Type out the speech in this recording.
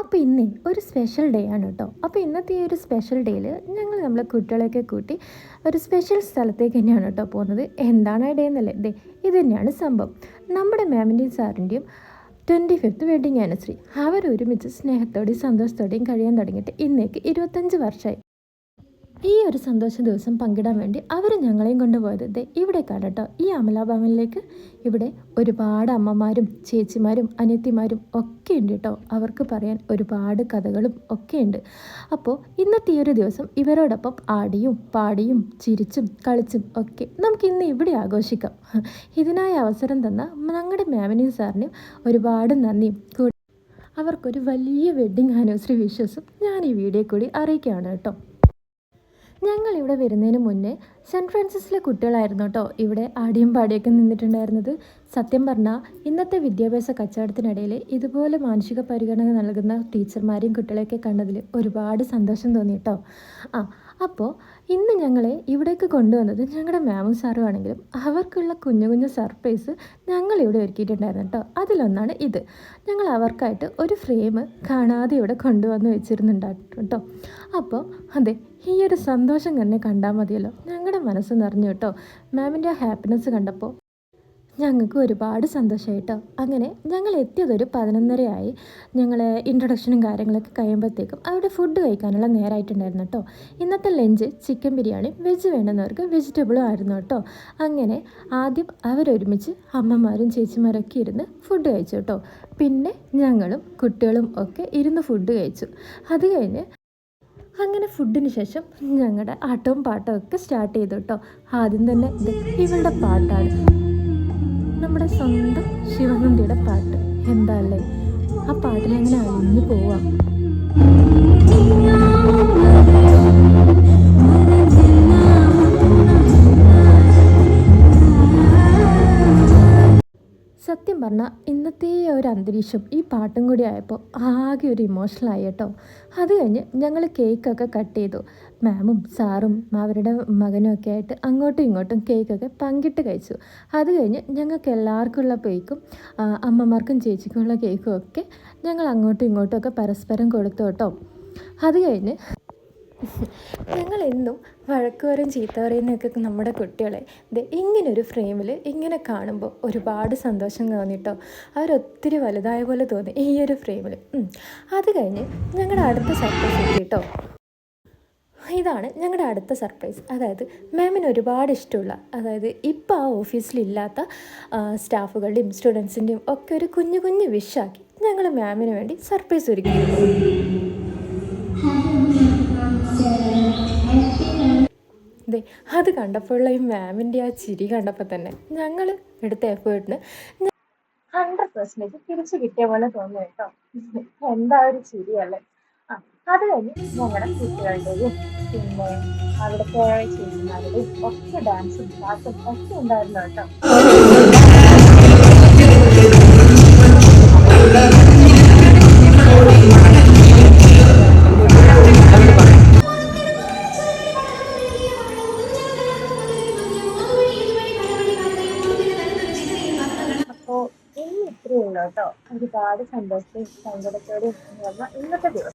അപ്പോൾ ഇന്നേ ഒരു സ്പെഷ്യൽ ഡേ ആണ് കേട്ടോ. അപ്പോൾ ഇന്നത്തെ ഈ ഒരു സ്പെഷ്യൽ ഡേയിൽ ഞങ്ങൾ നമ്മളെ കുട്ടികളെയൊക്കെ കൂട്ടി ഒരു സ്പെഷ്യൽ സ്ഥലത്തേക്ക് തന്നെയാണ് കേട്ടോ പോകുന്നത്. എന്താണ് ആ ഡേ എന്നല്ലേ, ദേ ഇത് തന്നെയാണ് സംഭവം. നമ്മുടെ മാമിൻ്റെയും സാറിൻ്റെയും 25th വെഡിങ് ആനിവേഴ്സറി. അവരൊരുമിച്ച് സ്നേഹത്തോടെയും സന്തോഷത്തോടെയും കഴിയാൻ തുടങ്ങിയിട്ട് ഇന്നേക്ക് 25 വർഷമായി. ഈ ഒരു സന്തോഷ ദിവസം പങ്കിടാൻ വേണ്ടി അവർ ഞങ്ങളെയും കൊണ്ടുപോയത് ദേ ഇവിടേക്കാണ് കേട്ടോ, ഈ അമലാഭവനിലേക്ക്. ഇവിടെ ഒരുപാട് അമ്മമാരും ചേച്ചിമാരും അനിയത്തിമാരും ഒക്കെ ഉണ്ട് കേട്ടോ. അവർക്ക് പറയാൻ ഒരുപാട് കഥകളും ഒക്കെ ഉണ്ട്. അപ്പോൾ ഇന്നത്തെ ഈ ഒരു ദിവസം ഇവരോടൊപ്പം ആടിയും പാടിയും ചിരിച്ചും കളിച്ചും ഒക്കെ നമുക്ക് ഇന്ന് ഇവിടെ ആഘോഷിക്കാം. ഇതിനായി അവസരം തന്ന ഞങ്ങളുടെ മാമിനെയും സാറിനെയും ഒരുപാട് നന്ദിയും അവർക്കൊരു വലിയ വെഡ്ഡിങ് ആനിവേഴ്സറി വിഷസും ഞാൻ ഈ വീഡിയോ കൂടി അറിയിക്കുകയാണ് കേട്ടോ. ഞങ്ങളിവിടെ വരുന്നതിന് മുന്നേ സെൻറ്റ് ഫ്രാൻസിസിലെ കുട്ടികളായിരുന്നു കേട്ടോ ഇവിടെ ആടിയും പാടിയൊക്കെ നിന്നിട്ടുണ്ടായിരുന്നത്. സത്യം പറഞ്ഞാൽ ഇന്നത്തെ വിദ്യാഭ്യാസ കച്ചവടത്തിനിടയിൽ ഇതുപോലെ മാനസിക പരിഗണന നൽകുന്ന ടീച്ചർമാരെയും കുട്ടികളെയൊക്കെ കണ്ടതിൽ ഒരുപാട് സന്തോഷം തോന്നി കേട്ടോ. അപ്പോൾ ഇന്ന് ഞങ്ങളെ ഇവിടേക്ക് കൊണ്ടുവന്നത് ഞങ്ങളുടെ മാമും സാറും ആണെങ്കിലും അവർക്കുള്ള കുഞ്ഞു കുഞ്ഞു സർപ്രൈസ് ഞങ്ങളിവിടെ ഒരുക്കിയിട്ടുണ്ടായിരുന്നു കേട്ടോ. അതിലൊന്നാണ് ഇത്. ഞങ്ങൾ അവർക്കായിട്ട് ഒരു ഫ്രെയിം കാണാതെ ഇവിടെ കൊണ്ടുവന്ന് വെച്ചിരുന്നുണ്ടായിരുന്നു കേട്ടോ. അപ്പോൾ അതെ, ഈ ഒരു സന്തോഷം തന്നെ കണ്ടാൽ മതിയല്ലോ, ഞങ്ങളുടെ മനസ്സ് നിറഞ്ഞു കേട്ടോ. മാമിൻ്റെ ആ ഹാപ്പിനെസ് കണ്ടപ്പോൾ ഞങ്ങൾക്ക് ഒരുപാട് സന്തോഷമായി കേട്ടോ. അങ്ങനെ ഞങ്ങൾ എത്തിയതൊരു 11:30 ഞങ്ങൾ ഇൻട്രൊഡക്ഷനും കാര്യങ്ങളൊക്കെ കഴിയുമ്പോഴത്തേക്കും അവിടെ ഫുഡ് കഴിക്കാനുള്ള നേരമായിട്ടുണ്ടായിരുന്നു കേട്ടോ. ഇന്നത്തെ ലഞ്ച് ചിക്കൻ ബിരിയാണി, വെജ് വേണ്ടുന്നവർക്ക് വെജിറ്റബിളും ആയിരുന്നു കേട്ടോ. അങ്ങനെ ആദ്യം അവരൊരുമിച്ച് അമ്മമാരും ചേച്ചിമാരൊക്കെ ഇരുന്ന് ഫുഡ് കഴിച്ചു കേട്ടോ. പിന്നെ ഞങ്ങളും കുട്ടികളും ഒക്കെ ഇരുന്ന് ഫുഡ് കഴിച്ചു. അത് കഴിഞ്ഞ് അങ്ങനെ ഫുഡിന് ശേഷം ഞങ്ങളുടെ ആട്ടവും പാട്ടവും ഒക്കെ സ്റ്റാർട്ട് ചെയ്തു കേട്ടോ. ആദ്യം തന്നെ ഇവളുടെ പാട്ടാണ്, നമ്മുടെ സ്വന്തം ശിവനന്ദിയുടെ പാട്ട്. എന്താ അല്ലേ, ആ പാട്ടിലങ്ങനെ അലിഞ്ഞു പോവാം. സത്യം പറഞ്ഞാൽ ഇന്നത്തെ ഒരു അന്തരീക്ഷം ഈ പാട്ടും കൂടി ആയപ്പോൾ ആകെ ഒരു ഇമോഷണലായി കേട്ടോ. അത് കഴിഞ്ഞ് ഞങ്ങൾ കേക്കൊക്കെ കട്ട് ചെയ്തു. മാമും സാറും അവരുടെ മകനും ഒക്കെ ആയിട്ട് അങ്ങോട്ടും ഇങ്ങോട്ടും കേക്കൊക്കെ പങ്കിട്ട് കഴിച്ചു. അത് കഴിഞ്ഞ് ഞങ്ങൾക്ക് എല്ലാവർക്കും ഉള്ള കേക്കും അമ്മമാർക്കും ചേച്ചിക്കുമുള്ള കേക്കും ഒക്കെ ഞങ്ങൾ അങ്ങോട്ടും ഇങ്ങോട്ടും ഒക്കെ പരസ്പരം കൊടുത്തു കേട്ടോ. അത് കഴിഞ്ഞ് ഞങ്ങളെന്നും വഴക്ക് പറയും ചീത്ത പറയുന്നതൊക്കെ നമ്മുടെ കുട്ടികളെ ഇങ്ങനൊരു ഫ്രെയിമിൽ ഇങ്ങനെ കാണുമ്പോൾ ഒരുപാട് സന്തോഷം തോന്നിട്ടോ. അവരൊത്തിരി വലുതായ പോലെ തോന്നി ഈ ഒരു ഫ്രെയിമിൽ. അത് കഴിഞ്ഞ് ഞങ്ങളുടെ അടുത്ത സർപ്രൈസ് എത്തി കേട്ടോ. ഇതാണ് ഞങ്ങളുടെ അടുത്ത സർപ്രൈസ്. അതായത് മാമിന് ഒരുപാട് ഇഷ്ടമുള്ള, അതായത് ഇപ്പോൾ ആ ഓഫീസിലില്ലാത്ത സ്റ്റാഫുകളുടെയും സ്റ്റുഡൻസിൻ്റെയും ഒക്കെ ഒരു കുഞ്ഞു കുഞ്ഞു വിഷാക്കി ഞങ്ങൾ മാമിന് വേണ്ടി സർപ്രൈസ് ഒരുക്കിയിരുന്നു. അത് കണ്ടപ്പോഴുള്ള ഈ മാമിൻ്റെ ആ ചിരി കണ്ടപ്പോൾ തന്നെ ഞങ്ങൾ എടുത്ത എഫേർട്ടിന് 100% തിരിച്ചു കിട്ടിയ പോലെ തോന്നുന്നു കേട്ടോ. എന്താ ഒരു ചിരിയല്ലേ. അത് കഴിഞ്ഞ് ഞങ്ങളുടെ കുട്ടികളുടെയും പിന്നെ അവിടുത്തെ ചേച്ചിമാരുടെയും ഒക്കെ ഡാൻസും പാട്ടും ഒക്കെ ഉണ്ടായിരുന്നു കേട്ടോ. അപ്പോൾ ഇന്ന് ഇത്രയേ ഉള്ളൂ കേട്ടോ. ഒരുപാട് സന്തോഷവും സങ്കടത്തോടെയും ഇന്നത്തെ ദിവസം.